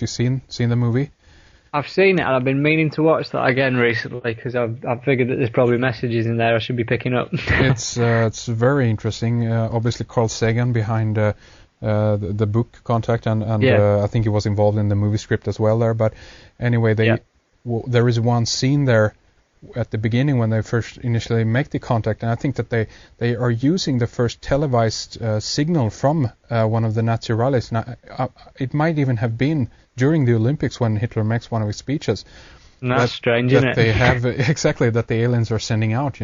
you seen the movie? I've seen it, and I've been meaning to watch that again recently because I've figured that there's probably messages in there I should be picking up. It's very interesting. Obviously, Carl Sagan behind the book Contact, and I think he was involved in the movie script as well there. But anyway, there is one scene there at the beginning when they first initially make the contact, and I think that they are using the first televised signal from one of the Nazi rallies. Now, it might even have been during the Olympics when Hitler makes one of his speeches. And that's strange, isn't it? They have exactly that the aliens are sending out,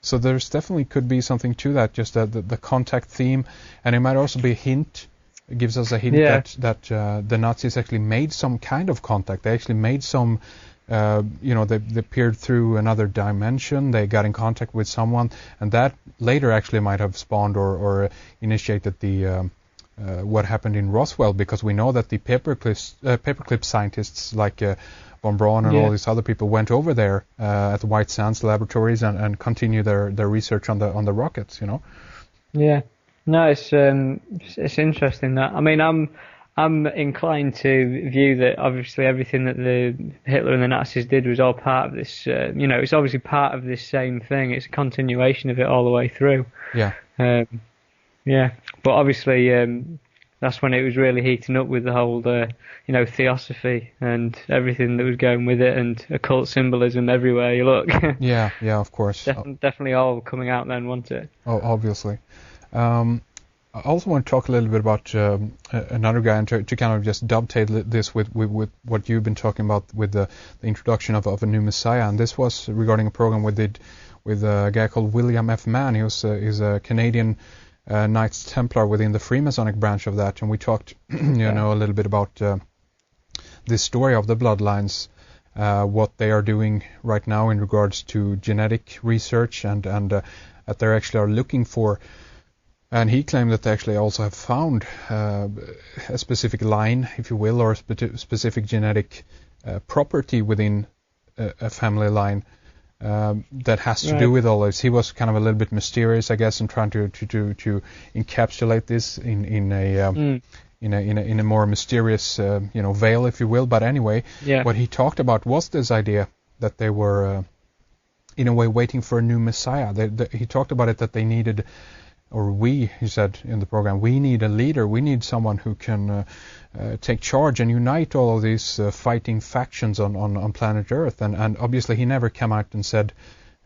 So there's definitely could be something to that, just the contact theme, and it might also be a hint. It gives us a hint that the Nazis actually made some kind of contact. They actually made some, they peered through another dimension. They got in contact with someone, and that later actually might have spawned or initiated the what happened in Roswell, because we know that the paperclip scientists like von Braun and all these other people went over there at the White Sands laboratories and continue their research on the rockets. Yeah. No, it's interesting that. I mean, I'm inclined to view that obviously everything that the Hitler and the Nazis did was all part of this. It's obviously part of this same thing. It's a continuation of it all the way through. Yeah. But obviously that's when it was really heating up with the whole, theosophy and everything that was going with it, and occult symbolism everywhere you look. Yeah, of course. Definitely all coming out then, wasn't it? Oh, obviously. I also want to talk a little bit about another guy, and to kind of just dovetail this with what you've been talking about with the introduction of a new Messiah. And this was regarding a program we did with a guy called William F. Mann. He's a Canadian Knights Templar within the Freemasonic branch of that, and we talked, a little bit about this story of the bloodlines, what they are doing right now in regards to genetic research, and that they actually are looking for. And he claimed that they actually also have found a specific line, if you will, or a specific genetic property within a family line that has to do with all this. He was kind of a little bit mysterious, I guess, in trying to encapsulate this in a more mysterious veil, if you will. But anyway, what he talked about was this idea that they were in a way waiting for a new Messiah. He talked about it that they needed, or he said in the program, we need a leader. We need someone who can take charge and unite all of these fighting factions on planet Earth. And obviously he never came out and said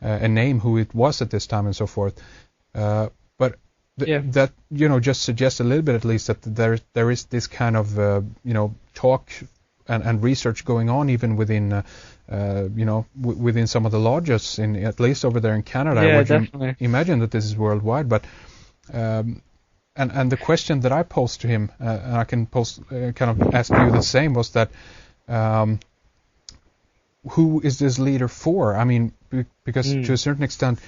a name who it was at this time and so forth. But that just suggests a little bit, at least, that there is this kind of talk and research going on even within within some of the lodges, at least over there in Canada. Yeah, I would definitely. imagine that this is worldwide, but and the question that I posed to him, and I can kind of ask you the same, was that who is this leader for? I mean, because to a certain extent,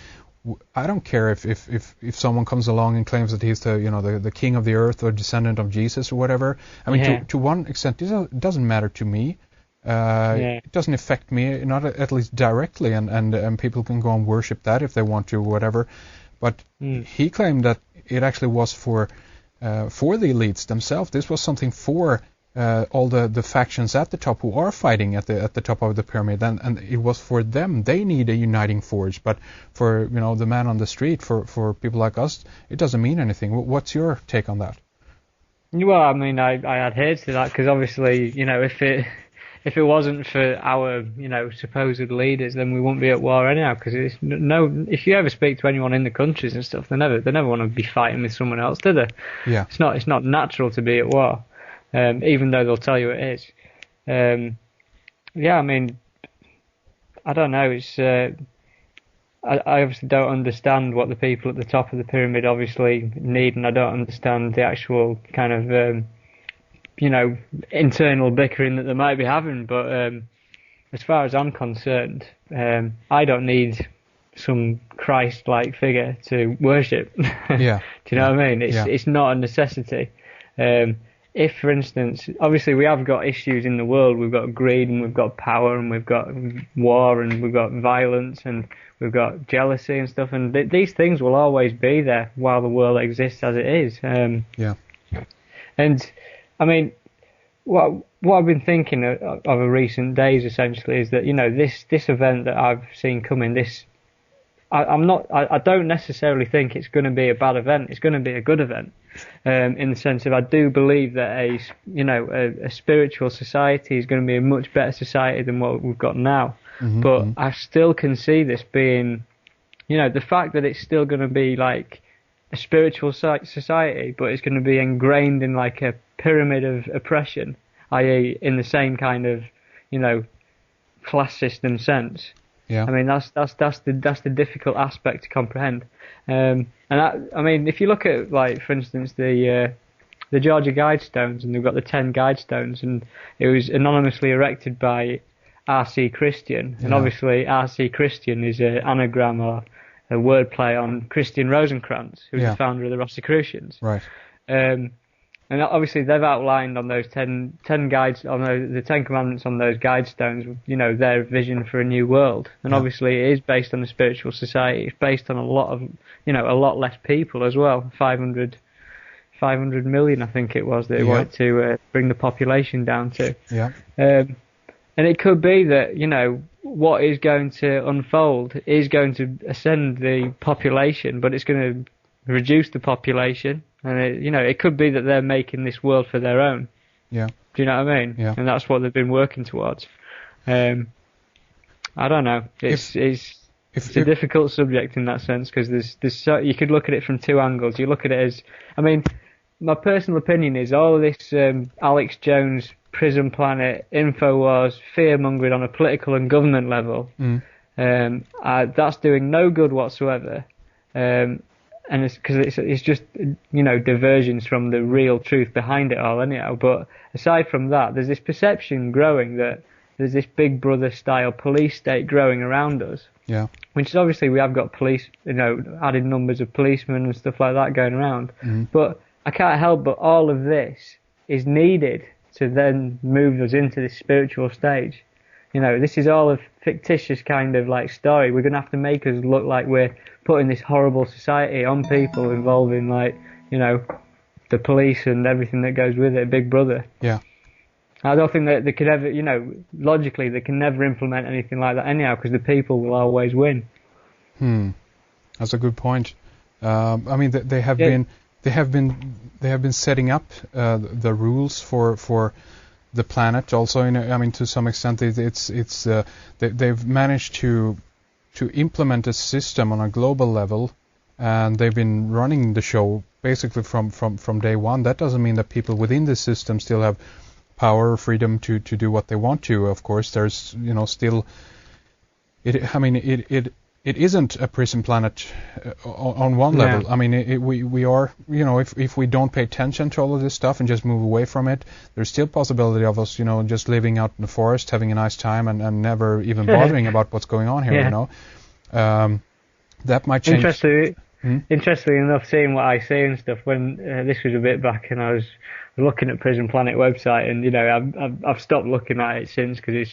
I don't care if someone comes along and claims that he's the king of the earth or descendant of Jesus or whatever. I mean, to one extent, it doesn't matter to me. It doesn't affect me, not at least directly, and people can go and worship that if they want to, whatever. But he claimed that it actually was for the elites themselves. This was something for all the factions at the top who are fighting at the top of the pyramid, and it was for them. They need a uniting force. But for the man on the street, for people like us, it doesn't mean anything. What's your take on that? Well, I mean, I adhere to that because obviously, if it wasn't for our, supposed leaders, then we wouldn't be at war anyhow. Because if you ever speak to anyone in the countries and stuff, they never want to be fighting with someone else, do they? Yeah. It's not natural to be at war, even though they'll tell you it is. I mean, I don't know. It's I obviously don't understand what the people at the top of the pyramid obviously need, and I don't understand the actual kind of internal bickering that they might be having, but as far as I'm concerned, I don't need some Christ-like figure to worship. Yeah. Do you know what I mean? It's not a necessity. If, for instance, obviously we have got issues in the world, we've got greed and we've got power and we've got war and we've got violence and we've got jealousy and stuff, and these things will always be there while the world exists as it is. Yeah. And I mean, what I've been thinking of recent days essentially is that, this event that I've seen coming, I don't necessarily think it's going to be a bad event. It's going to be a good event, in the sense of I do believe that a spiritual society is going to be a much better society than what we've got now. Mm-hmm, But mm-hmm. I still can see this being, the fact that it's still going to be like a spiritual society, but it's going to be ingrained in like a pyramid of oppression, i.e., in the same kind of, class system sense. Yeah. I mean, that's the difficult aspect to comprehend. I mean, if you look at, like, for instance, the Georgia Guidestones, and they've got the 10 Guidestones, and it was anonymously erected by R.C. Christian, and obviously R.C. Christian is an anagram or a wordplay on Christian Rosencrantz, who was the founder of the Rosicrucians. Right. And obviously they've outlined on those 10 guides, on the 10 commandments on those guidestones, their vision for a new world. And obviously it is based on a spiritual society. It's based on a lot less people as well. 500 million, I think it was, that they wanted to bring the population down to. Yeah. And it could be that, what is going to unfold is going to ascend the population, but it's going to reduce the population. And it could be that they're making this world for their own. Yeah. Do you know what I mean? Yeah. And that's what they've been working towards. I don't know. It's a difficult subject in that sense, because you could look at it from two angles. You look at it as, I mean, my personal opinion is all of this Alex Jones, Prison Planet, Infowars, fear-mongering on a political and government level, that's doing no good whatsoever. And it's because it's just, diversions from the real truth behind it all anyhow. But aside from that, there's this perception growing that there's this Big Brother style police state growing around us. Yeah. Which is obviously, we have got police, added numbers of policemen and stuff like that going around. Mm-hmm. But I can't help but all of this is needed to then move us into this spiritual stage. This is all a fictitious kind of like story. We're going to have to make us look like we're putting this horrible society on people, involving the police and everything that goes with it, Big Brother. Yeah. I don't think that they could ever, logically they can never implement anything like that anyhow, because the people will always win. That's a good point. I mean, they have been setting up the rules for the planet. Also, I mean, to some extent, they've managed to implement a system on a global level, and they've been running the show basically from day one. That doesn't mean that people within the system still have power or freedom to do what they want to. Of course, there's still it isn't a prison planet on one level. I mean, we are, if we don't pay attention to all of this stuff and just move away from it, there's still possibility of us, just living out in the forest, having a nice time, and never even bothering about what's going on here. That might change. Interestingly enough, seeing what I see and stuff, when this was a bit back, and I was looking at Prison Planet website, and I've stopped looking at it since, because it's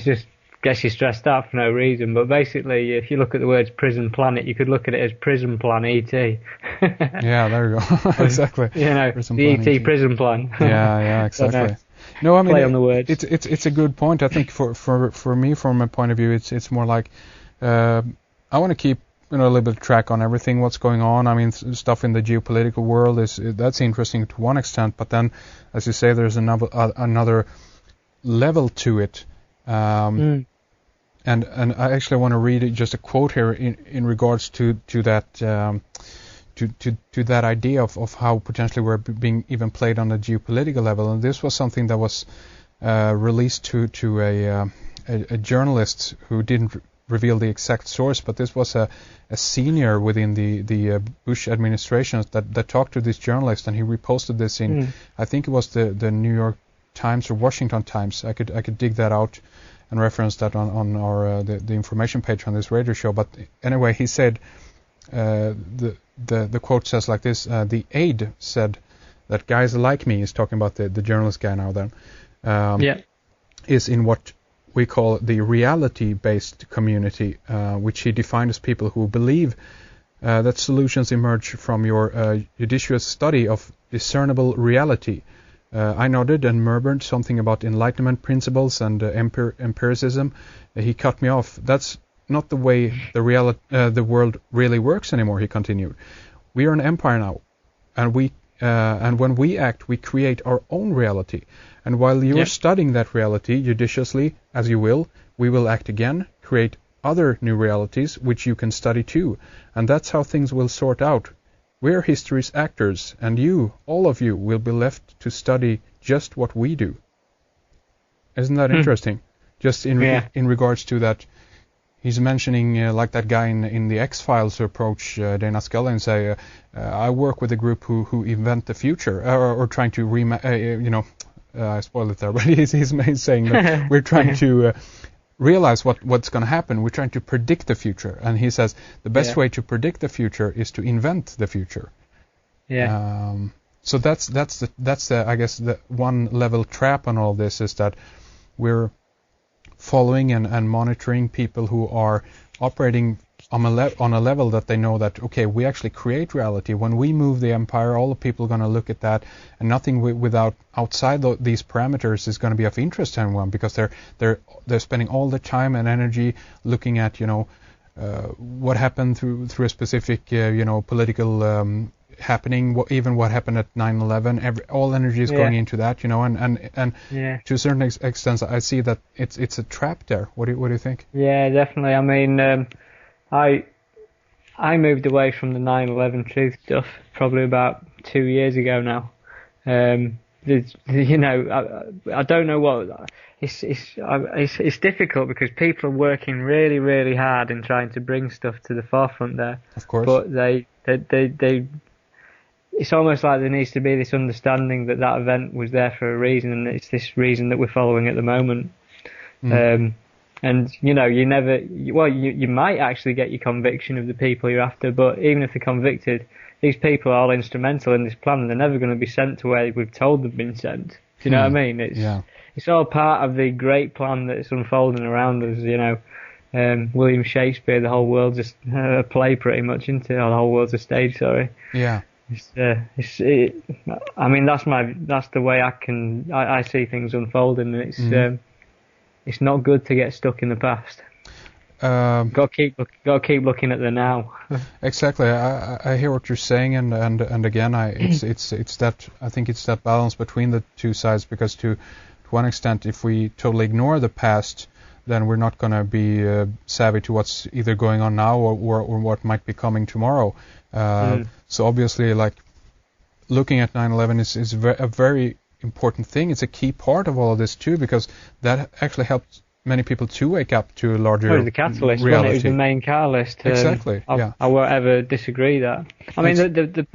just gets you stressed out for no reason. But basically, if you look at the words Prison Planet, you could look at it as Prison Plan ET. Yeah, there you go. Exactly. The ET Prison Plan. Yeah, exactly. No, I mean, play on the words. It's a good point. I think for me, from a point of view, it's more like I want to keep a little bit of track on everything, what's going on. I mean, stuff in the geopolitical world that's interesting to one extent, but then, as you say, there's another level to it. And I actually want to read just a quote here in regards to that to that idea of how potentially we're being even played on the geopolitical level. And this was something that was released to a journalist who didn't reveal the exact source, but this was a senior within the Bush administration that talked to this journalist, and he reposted this in I think it was the New York Times or Washington Times. I could dig that out and reference that on our the information page on this radio show. But anyway, he said the quote says like this: the aide said that guys like me, is talking about the journalist guy now then, is in what we call the reality-based community, which he defined as people who believe that solutions emerge from your judicious study of discernible reality, I nodded and murmured something about Enlightenment principles and empiricism. He cut me off. That's not the way the world really works anymore, he continued. We are an empire now, and when we act, we create our own reality. And while you're studying that reality judiciously, as you will, we will act again, create other new realities which you can study too. And that's how things will sort out. We're history's actors, and you, all of you, will be left to study just what we do. Isn't that interesting? Just in regards to that, he's mentioning like that guy in the X-Files who approach Dana Scully and say, I work with a group who invent the future, or trying to I spoiled it there, but he's saying that we're trying to realize what's going to happen. We're trying to predict the future, and he says the best way to predict the future is to invent the future. So that's the I guess the one level trap on all this is that we're following and monitoring people who are operating on a level that they know that, okay, we actually create reality. When we move the empire, all the people are going to look at that, and nothing outside these parameters is going to be of interest to anyone, because they're spending all the time and energy looking at what happened through a specific political happening, even what happened at 9/11. All energy is going into that, and to a certain extent, I see that it's a trap there. What do you think? Yeah, definitely. I mean, I moved away from the 9/11 truth stuff probably about 2 years ago now. I don't know what it's difficult because people are working really, really hard in trying to bring stuff to the forefront there. Of course. But they it's almost like there needs to be this understanding that event was there for a reason, and it's this reason that we're following at the moment. And you might actually get your conviction of the people you're after, but even if they're convicted, these people are all instrumental in this plan, and they're never going to be sent to where we've told they've been sent. Do you know what I mean? It's all part of the great plan that's unfolding around us. William Shakespeare, the whole world's just a play, pretty much, isn't it? Or the whole world's a stage. Sorry. Yeah. I mean, that's the way I see things unfolding, and it's not good to get stuck in the past. Got to keep looking at the now. Exactly. I hear what you're saying, and again, it's that, I think it's that balance between the two sides, because to one extent, if we totally ignore the past, then we're not going to be savvy to what's either going on now or what might be coming tomorrow. So obviously, like, looking at 9/11 is a very important thing. It's a key part of all of this too, because that actually helped many people to wake up to a larger reality. It was the catalyst, wasn't it? It was the main catalyst. Exactly. I won't ever disagree that. I mean, the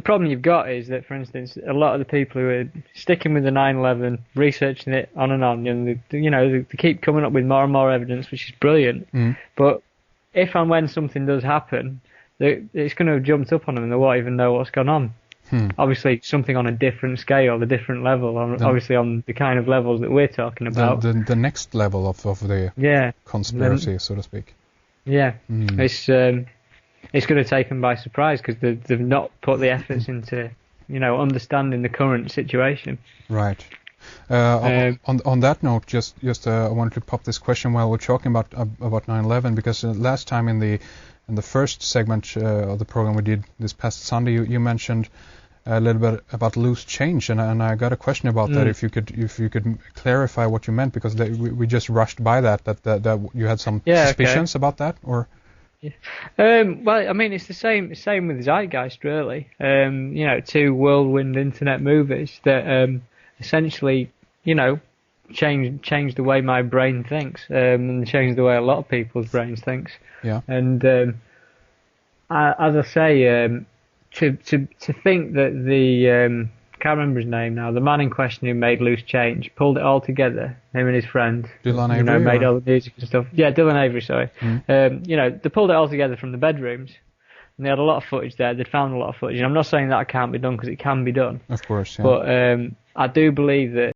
problem you've got is that, for instance, a lot of the people who are sticking with the 9/11, researching it on and on, they keep coming up with more and more evidence, which is brilliant. But if and when something does happen, it's going to have jumped up on them, and they won't even know what's gone on. Obviously, something on a different scale, a different level, obviously on the kind of levels that we're talking about. The next level of the conspiracy, so to speak. Yeah. It's going to take them by surprise, because they've not put the efforts into, understanding the current situation. Right. On that note, just I wanted to pop this question while we're talking about 9/11, because last time in the first segment of the program we did this past Sunday, you mentioned a little bit about loose change, and I got a question about that. If you could clarify what you meant, because we just rushed by that you had some suspicions about that, or. Well, I mean, it's the same with Zeitgeist, really. Two whirlwind internet movies that essentially, changed the way my brain thinks, and changed the way a lot of people's brains thinks. Yeah. And as I say, to think that the can't remember his name now, the man in question who made Loose Change pulled it all together, him and his friend, Dylan Avery, made all the music and stuff. Yeah, Dylan Avery, sorry. They pulled it all together from the bedrooms, and they had a lot of footage there. They'd found a lot of footage, and I'm not saying that it can't be done, because it can be done. Of course, yeah. But I do believe that